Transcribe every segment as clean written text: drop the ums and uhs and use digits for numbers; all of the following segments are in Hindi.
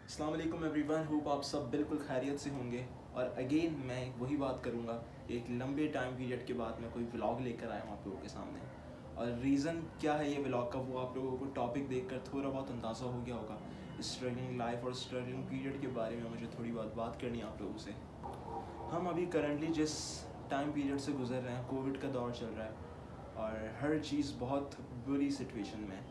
अस्सलाम वालेकुम एवरीवन, होप आप सब बिल्कुल खैरियत से होंगे। और अगेन मैं वही बात करूँगा, एक लंबे टाइम पीरियड के बाद मैं कोई व्लॉग लेकर आया हूँ आप लोगों के सामने। और रीज़न क्या है ये व्लॉग का, वो आप लोगों को टॉपिक देखकर थोड़ा बहुत अंदाज़ा हो गया होगा। स्ट्रगलिंग लाइफ और स्ट्रगलिंग पीरियड के बारे में मुझे थोड़ी बहुत बात करनी है आप लोगों से। हम अभी करंटली जिस टाइम पीरियड से गुजर रहे हैं, कोविड का दौर चल रहा है और हर चीज़ बहुत बुरी सिचुएशन में है।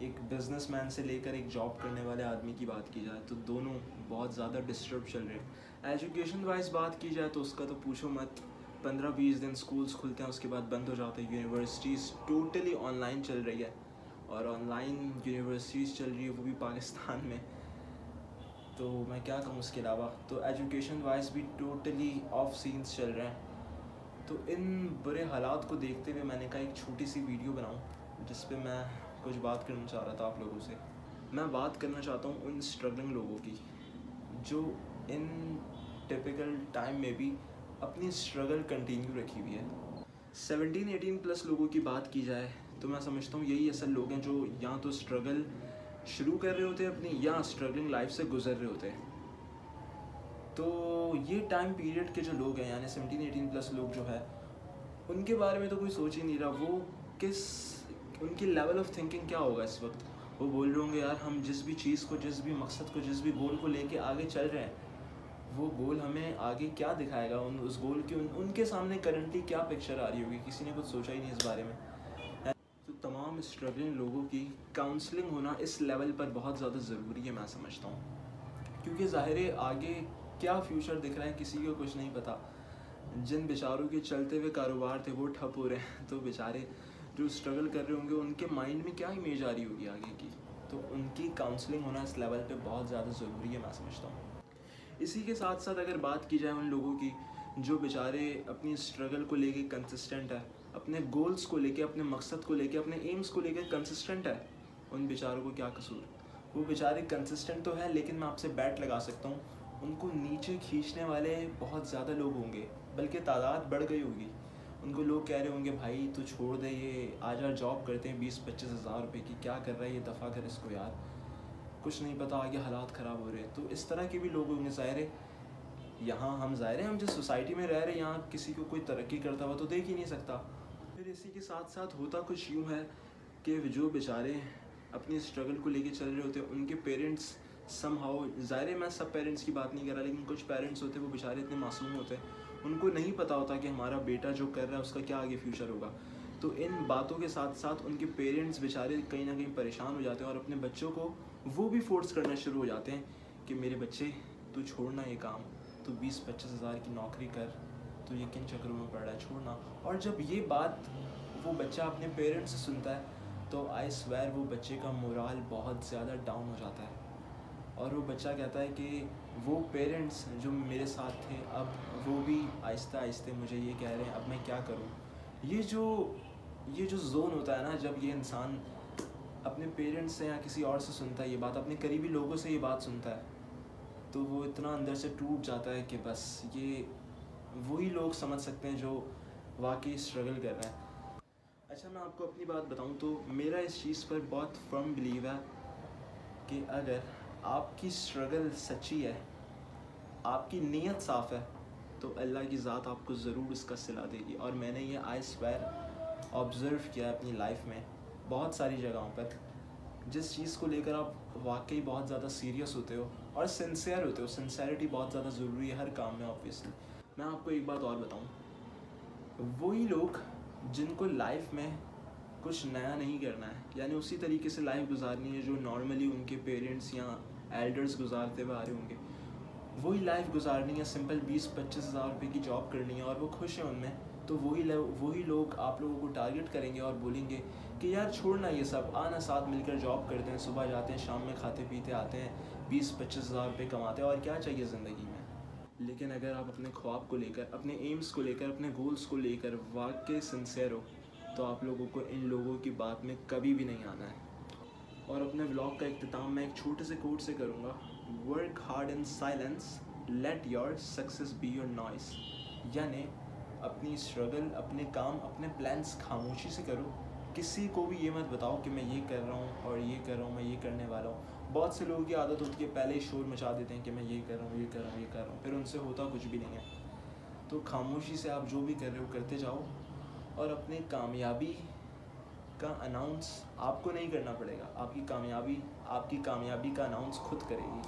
एक बिजनेसमैन से लेकर एक जॉब करने वाले आदमी की बात की जाए तो दोनों बहुत ज़्यादा डिस्टर्ब चल रहे हैं। एजुकेशन वाइज बात की जाए तो उसका तो पूछो मत। 15-20 दिन स्कूल्स खुलते हैं, उसके बाद बंद हो जाते हैं। यूनिवर्सिटीज़ टोटली ऑनलाइन चल रही है और ऑनलाइन यूनिवर्सिटीज़ चल रही है, वो भी पाकिस्तान में। तो मैं क्या कहूँ उसके अलावा, तो एजुकेशन वाइज भी टोटली ऑफ सीन्स चल रहे हैं। तो इन बुरे हालात को देखते हुए मैंने कहा एक छोटी सी वीडियो बनाऊँ जिस पे मैं कुछ बात करना चाह रहा था आप लोगों से। मैं बात करना चाहता हूँ उन स्ट्रगलिंग लोगों की जो इन टिपिकल टाइम में भी अपनी स्ट्रगल कंटिन्यू रखी हुई है। 17-18 प्लस लोगों की बात की जाए तो मैं समझता हूँ यही असल लोग हैं जो या तो स्ट्रगल शुरू कर रहे होते हैं अपनी, या स्ट्रगलिंग लाइफ से गुजर रहे होते हैं। तो ये टाइम पीरियड के जो लोग हैं, यानी 17-18 प्लस लोग जो है, उनके बारे में तो कोई सोच ही नहीं रहा। वो किस उनकी लेवल ऑफ थिंकिंग क्या होगा इस वक्त। वो बोल रहे होंगे यार हम जिस भी चीज़ को, जिस भी मकसद को, जिस भी गोल को लेके आगे चल रहे हैं, वो गोल हमें आगे क्या दिखाएगा। उस गोल की उनके सामने करंटली क्या पिक्चर आ रही होगी, किसी ने कुछ सोचा ही नहीं इस बारे में। तो तमाम स्ट्रगलिंग लोगों की काउंसलिंग होना इस लेवल पर बहुत ज़्यादा ज़रूरी है मैं समझता हूँ, क्योंकि ज़ाहिर है आगे क्या फ्यूचर दिख रहा है किसी को कुछ नहीं पता। जिन बेचारों के चलते हुए कारोबार थे वो ठप हो रहे हैं, तो बेचारे जो स्ट्रगल कर रहे होंगे उनके माइंड में क्या इमेज आ रही होगी आगे की। तो उनकी काउंसलिंग होना इस लेवल पे बहुत ज़्यादा ज़रूरी है मैं समझता हूँ। इसी के साथ साथ अगर बात की जाए उन लोगों की जो बेचारे अपनी स्ट्रगल को लेके कंसिस्टेंट है, अपने गोल्स को लेके, अपने मकसद को लेके, अपने एम्स को लेके कंसिस्टेंट है, उन बेचारों को क्या कसूर। वो बेचारे कंसिस्टेंट तो है, लेकिन मैं आपसे बैट लगा सकता हूँ उनको नीचे खींचने वाले बहुत ज़्यादा लोग होंगे, बल्कि तादाद बढ़ गई होगी। उनको लोग कह रहे होंगे भाई तू छोड़ दे, ये आज जॉब करते हैं 20-25 हज़ार रुपये की, क्या कर रहा है ये, दफ़ा कर इसको यार, कुछ नहीं पता आगे हालात ख़राब हो रहे हैं। तो इस तरह के भी लोग होंगे। ज़ाहिर है यहाँ हम हम जिस सोसाइटी में रह रहे हैं यहाँ किसी को कोई तरक्की करता हुआ तो देख ही नहीं सकता। फिर इसी के साथ साथ होता कुछ यूँ है कि जो बेचारे अपनी स्ट्रगल को लेके चल रहे होते हैं, उनके पेरेंट्स समहाउ, ज़ाहिर है मैं सब पेरेंट्स की बात नहीं कर रहा, लेकिन कुछ पेरेंट्स होते हैं वो बेचारे इतने मासूम होते हैं, उनको नहीं पता होता कि हमारा बेटा जो कर रहा है उसका क्या आगे फ्यूचर होगा। तो इन बातों के साथ साथ उनके पेरेंट्स बेचारे कहीं ना कहीं परेशान हो जाते हैं और अपने बच्चों को वो भी फोर्स करना शुरू हो जाते हैं कि मेरे बच्चे तू छोड़ना ये काम, तू 20-25 हज़ार की नौकरी कर, तो ये किन चक्रों में पड़ रहा है, छोड़ना। और जब ये बात वो बच्चा अपने पेरेंट्स से सुनता है तो आई स्वेयर वो बच्चे का मोराल बहुत ज़्यादा डाउन हो जाता है और वो बच्चा कहता है कि वो पेरेंट्स जो मेरे साथ थे अब वो भी आहिस्ता आहिस्ता मुझे ये कह रहे हैं, अब मैं क्या करूँ। ये जो जोन होता है ना, जब ये इंसान अपने पेरेंट्स से या किसी और से सुनता है ये बात, अपने करीबी लोगों से ये बात सुनता है, तो वो इतना अंदर से टूट जाता है कि बस ये वही लोग समझ सकते हैं जो वाकई स्ट्रगल कर रहे हैं। अच्छा मैं आपको अपनी बात बताऊं तो मेरा इस चीज़ पर बहुत फर्म बिलीव है कि अगर आपकी स्ट्रगल सच्ची है, आपकी नीयत साफ़ है, तो अल्लाह की ज़ात आपको ज़रूर इसका सिला देगी। और मैंने ये आई स्वेयर ऑब्ज़र्व किया अपनी लाइफ में बहुत सारी जगहों पर। जिस चीज़ को लेकर आप वाकई बहुत ज़्यादा सीरियस होते हो और सिंसियर होते हो, सिंसेरिटी बहुत ज़्यादा ज़रूरी है हर काम में ऑब्वियसली। मैं आपको एक बात और बताऊं, वही लोग जिनको लाइफ में कुछ नया नहीं करना है, यानी उसी तरीके से लाइफ गुजारनी है जो नॉर्मली उनके पेरेंट्स या एल्डर्स गुजारते हुए आ रहे होंगे, वही लाइफ गुजारनी है, सिंपल 20-25 हज़ार रुपये की जॉब करनी है और वो खुश हैं उनमें, तो वही लोग आप लोगों को टारगेट करेंगे और बोलेंगे कि यार छोड़ना ये सब, आना साथ मिलकर जॉब करते हैं, सुबह जाते हैं शाम में खाते पीते आते हैं, 20-25 हज़ार रुपये कमाते हैं और क्या चाहिए ज़िंदगी में। लेकिन अगर आप अपने ख्वाब को लेकर, अपने एम्स को लेकर, अपने गोल्स को लेकर वाकई सिंसियर हो, तो आप लोगों को इन लोगों की बात में कभी भी नहीं आना है। और अपने व्लॉग का इख्तिताम मैं एक छोटे से कोट से करूँगा, work hard in silence, let your success be your noise. यानी अपनी स्ट्रगल, अपने काम, अपने प्लान्स खामोशी से करो, किसी को भी ये मत बताओ कि मैं ये कर रहा हूँ और ये कर रहा हूँ, मैं ये करने वाला हूँ। बहुत से लोगों की आदत होती है पहले ही शोर मचा देते हैं कि मैं ये कर रहा हूँ, ये कर रहा हूँ, ये कर रहा हूँ, फिर उनसे होता कुछ भी नहीं है। तो खामोशी से आप जो भी कर रहे हो करते जाओ, और अपने कामयाबी का अनाउंस आपको नहीं करना पड़ेगा, आपकी कामयाबी का अनाउंस खुद करेगी।